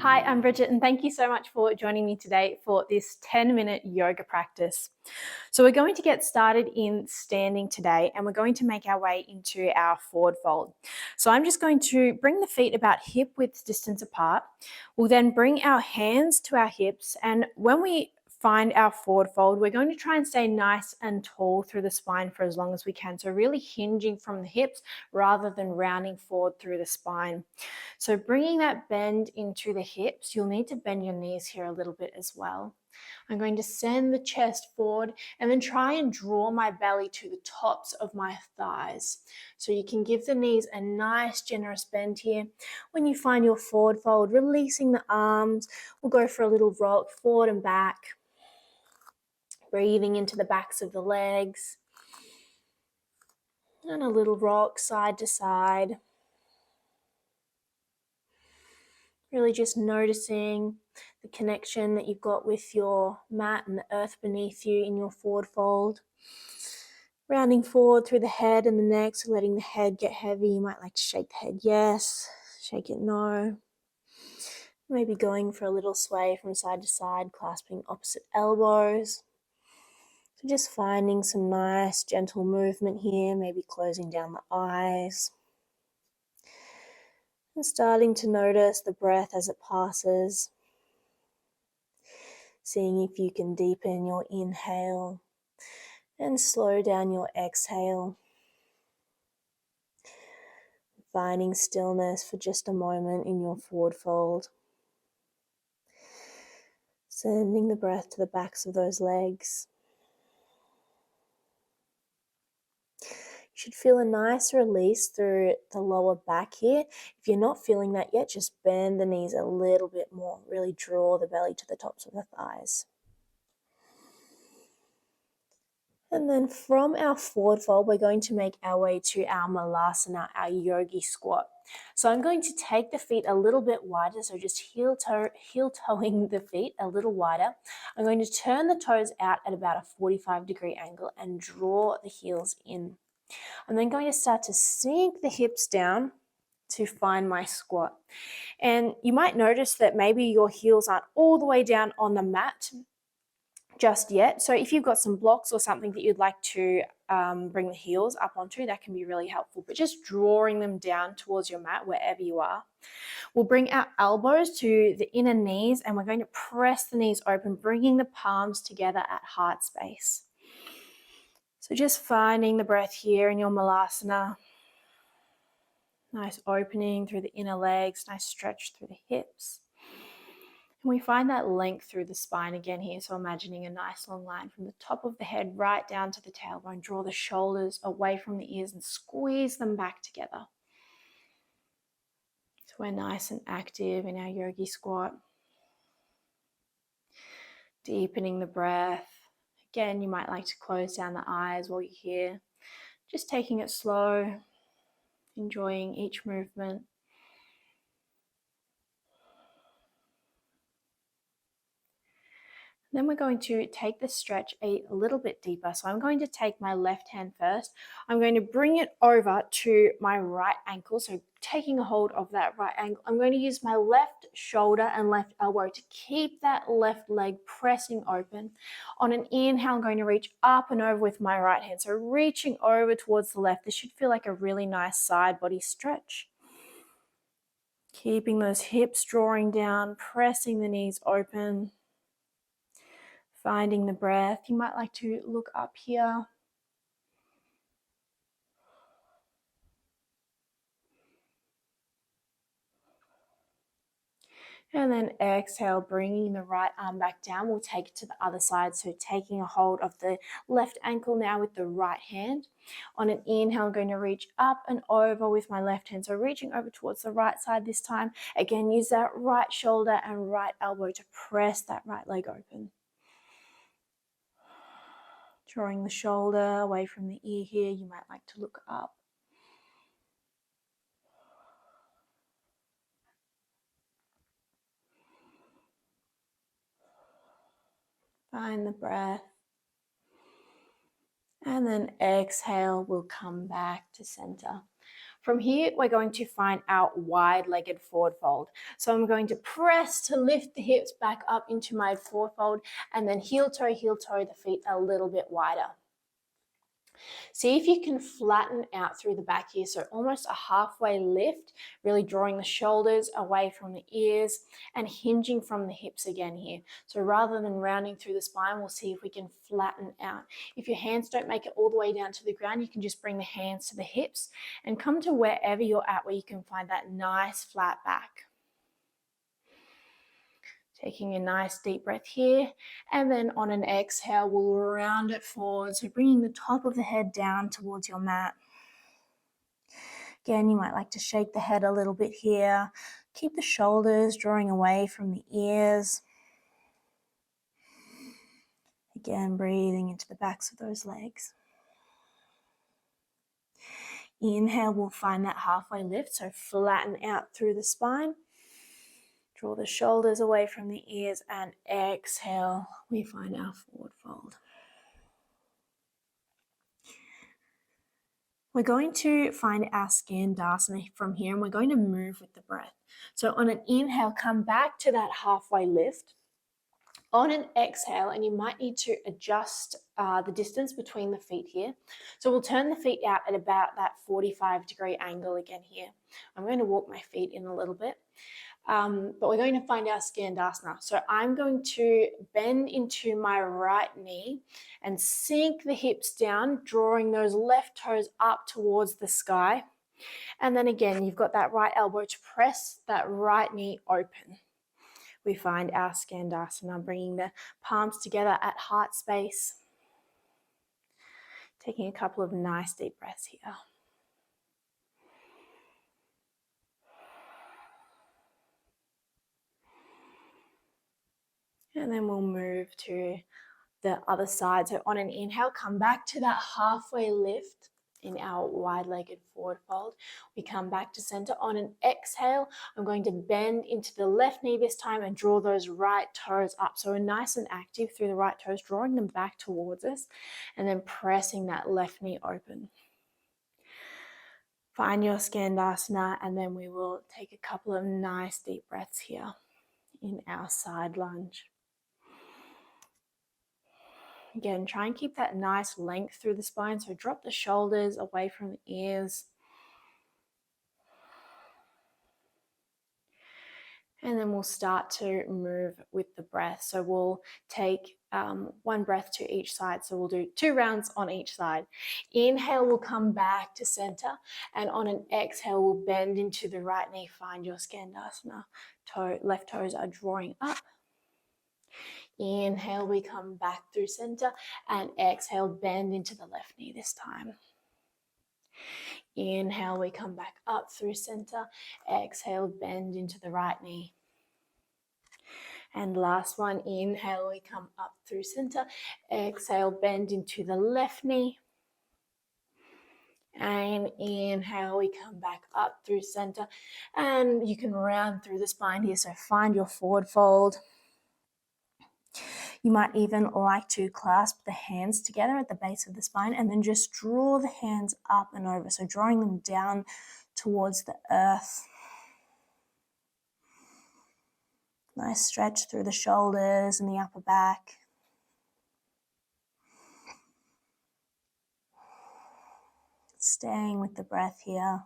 Hi, I'm Bridget, and thank you so much for joining me today for this 10-minute yoga practice. So we're going to get started in standing today, and we're going to make our way into our forward fold. So I'm just going to bring the feet about hip width distance apart. We'll then bring our hands to our hips, and when we find our forward fold, we're going to try and stay nice and tall through the spine for as long as we can. So really hinging from the hips rather than rounding forward through the spine. So bringing that bend into the hips, you'll need to bend your knees here a little bit as well. I'm going to send the chest forward and then try and draw my belly to the tops of my thighs. So you can give the knees a nice generous bend here. When you find your forward fold, releasing the arms, we'll go for a little rock forward and back. Breathing into the backs of the legs. And a little rock side to side. Really just noticing the connection that you've got with your mat and the earth beneath you in your forward fold. Rounding forward through the head and the neck, so letting the head get heavy. You might like to shake the head yes, shake it no. Maybe going for a little sway from side to side, clasping opposite elbows. So just finding some nice gentle movement here, maybe closing down the eyes. And starting to notice the breath as it passes. Seeing if you can deepen your inhale and slow down your exhale. Finding stillness for just a moment in your forward fold. Sending the breath to the backs of those legs. You should feel a nice release through the lower back here. If you're not feeling that yet, just bend the knees a little bit more. Really draw the belly to the tops of the thighs. And then from our forward fold, we're going to make our way to our malasana, our yogi squat. So I'm going to take the feet a little bit wider, so just heel toeing the feet a little wider. I'm going to turn the toes out at about a 45-degree angle and draw the heels in. I'm then going to start to sink the hips down to find my squat. And you might notice that maybe your heels aren't all the way down on the mat just yet. So if you've got some blocks or something that you'd like to bring the heels up onto, that can be really helpful. But just drawing them down towards your mat wherever you are. We'll bring our elbows to the inner knees and we're going to press the knees open, bringing the palms together at heart space. So just finding the breath here in your malasana. Nice opening through the inner legs, nice stretch through the hips. And we find that length through the spine again here. So imagining a nice long line from the top of the head right down to the tailbone. Draw the shoulders away from the ears and squeeze them back together. So we're nice and active in our yogi squat. Deepening the breath. Again, you might like to close down the eyes while you're here. Just taking it slow, enjoying each movement. Then we're going to take the stretch a little bit deeper. So I'm going to take my left hand first. I'm going to bring it over to my right ankle. So taking a hold of that right ankle, I'm going to use my left shoulder and left elbow to keep that left leg pressing open. On an inhale, I'm going to reach up and over with my right hand. So reaching over towards the left. This should feel like a really nice side body stretch. Keeping those hips drawing down, pressing the knees open. Finding the breath. You might like to look up here. And then exhale, bringing the right arm back down. We'll take it to the other side. So taking a hold of the left ankle now with the right hand. On an inhale, I'm going to reach up and over with my left hand. So reaching over towards the right side this time. Again, use that right shoulder and right elbow to press that right leg open. Drawing the shoulder away from the ear here. You might like to look up. Find the breath. And then exhale, we'll come back to center. From here, we're going to find our wide-legged forward fold. So I'm going to press to lift the hips back up into my forward fold, and then heel toe the feet a little bit wider. See if you can flatten out through the back here, so almost a halfway lift, really drawing the shoulders away from the ears and hinging from the hips again here. So rather than rounding through the spine, we'll see if we can flatten out. If your hands don't make it all the way down to the ground, you can just bring the hands to the hips and come to wherever you're at where you can find that nice flat back. Taking a nice deep breath here, and then on an exhale, we'll round it forward. So bringing the top of the head down towards your mat. Again, you might like to shake the head a little bit here. Keep the shoulders drawing away from the ears. Again, breathing into the backs of those legs. Inhale, we'll find that halfway lift, so flatten out through the spine. Draw the shoulders away from the ears, and exhale, we find our forward fold. We're going to find our Skandasana from here, and we're going to move with the breath. So on an inhale, come back to that halfway lift. On an exhale, and you might need to adjust the distance between the feet here. So we'll turn the feet out at about that 45-degree angle again here. I'm going to walk my feet in a little bit. But we're going to find our Skandasana. So I'm going to bend into my right knee and sink the hips down, drawing those left toes up towards the sky. And then again, you've got that right elbow to press that right knee open. We find our Skandasana, bringing the palms together at heart space. Taking a couple of nice deep breaths here. And then we'll move to the other side. So on an inhale, come back to that halfway lift in our wide-legged forward fold. We come back to center. On an exhale, I'm going to bend into the left knee this time and draw those right toes up. So we're nice and active through the right toes, drawing them back towards us, and then pressing that left knee open. Find your Skandasana, and then we will take a couple of nice deep breaths here in our side lunge. Again, try and keep that nice length through the spine, so drop the shoulders away from the ears. And then we'll start to move with the breath. So we'll take one breath to each side. So we'll do 2 rounds on each side. Inhale, we'll come back to center. And on an exhale, we'll bend into the right knee. Find your Skandasana. Left toes are drawing up. Inhale, we come back through center, and exhale, bend into the left knee this time. Inhale, we come back up through center. Exhale, bend into the right knee. And last one, inhale, we come up through center. Exhale, bend into the left knee. And inhale, we come back up through center. And you can round through the spine here, so find your forward fold. You might even like to clasp the hands together at the base of the spine and then just draw the hands up and over. So drawing them down towards the earth. Nice stretch through the shoulders and the upper back. Staying with the breath here.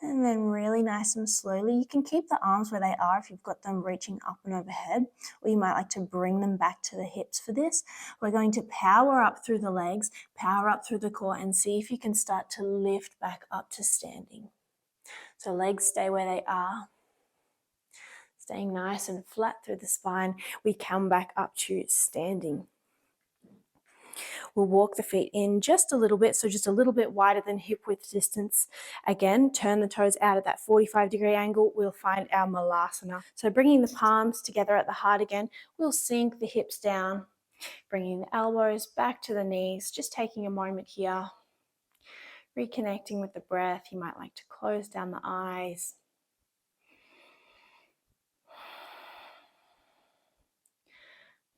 And then really nice and slowly, you can keep the arms where they are if you've got them reaching up and overhead, or you might like to bring them back to the hips for this. We're going to power up through the legs, power up through the core, and see if you can start to lift back up to standing. So legs stay where they are. Staying nice and flat through the spine, we come back up to standing. We'll walk the feet in just a little bit, so just a little bit wider than hip width distance. Again, turn the toes out at that 45-degree angle. We'll find our Malasana. So bringing the palms together at the heart again, we'll sink the hips down, bringing the elbows back to the knees, just taking a moment here, reconnecting with the breath. You might like to close down the eyes.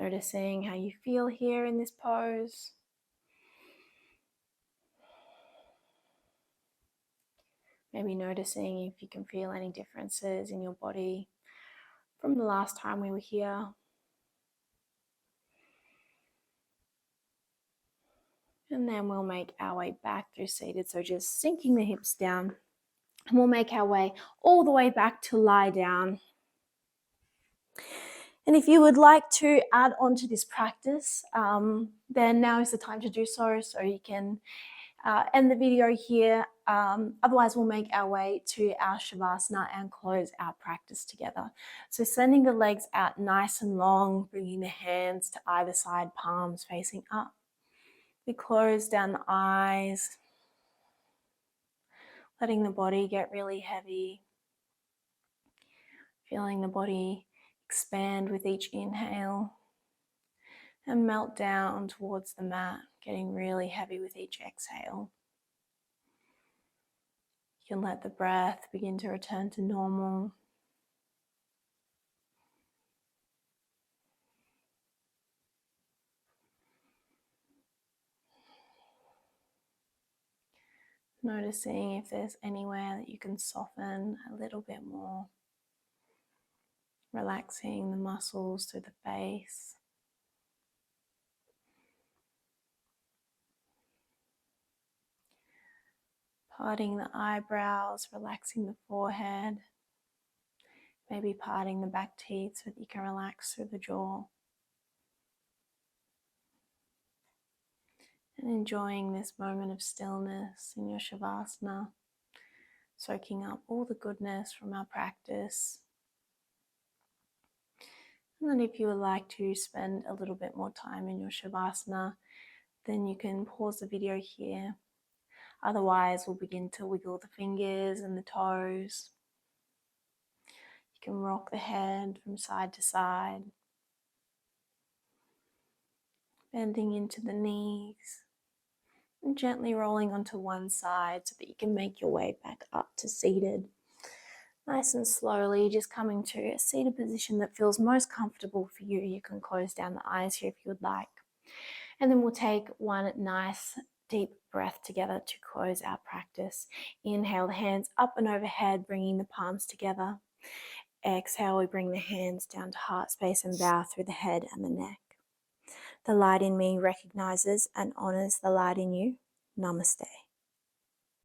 Noticing how you feel here in this pose. Maybe noticing if you can feel any differences in your body from the last time we were here. And then we'll make our way back through seated, so just sinking the hips down. And we'll make our way all the way back to lie down. And if you would like to add on to this practice, then now is the time to do so. So you can end the video here. Otherwise, we'll make our way to our Shavasana and close our practice together. So sending the legs out nice and long, bringing the hands to either side, palms facing up. We close down the eyes, letting the body get really heavy. Feeling the body expand with each inhale and melt down towards the mat, getting really heavy with each exhale. You can let the breath begin to return to normal. Noticing if there's anywhere that you can soften a little bit more. Relaxing the muscles through the face. Parting the eyebrows, relaxing the forehead. Maybe parting the back teeth so that you can relax through the jaw. And enjoying this moment of stillness in your Shavasana, soaking up all the goodness from our practice. And then if you would like to spend a little bit more time in your Shavasana, then you can pause the video here. Otherwise, we'll begin to wiggle the fingers and the toes. You can rock the head from side to side, bending into the knees, and gently rolling onto one side so that you can make your way back up to seated. Nice and slowly, just coming to a seated position that feels most comfortable for you. You can close down the eyes here if you would like. And then we'll take one nice deep breath together to close our practice. Inhale, the hands up and overhead, bringing the palms together. Exhale, we bring the hands down to heart space and bow through the head and the neck. The light in me recognizes and honors the light in you. Namaste.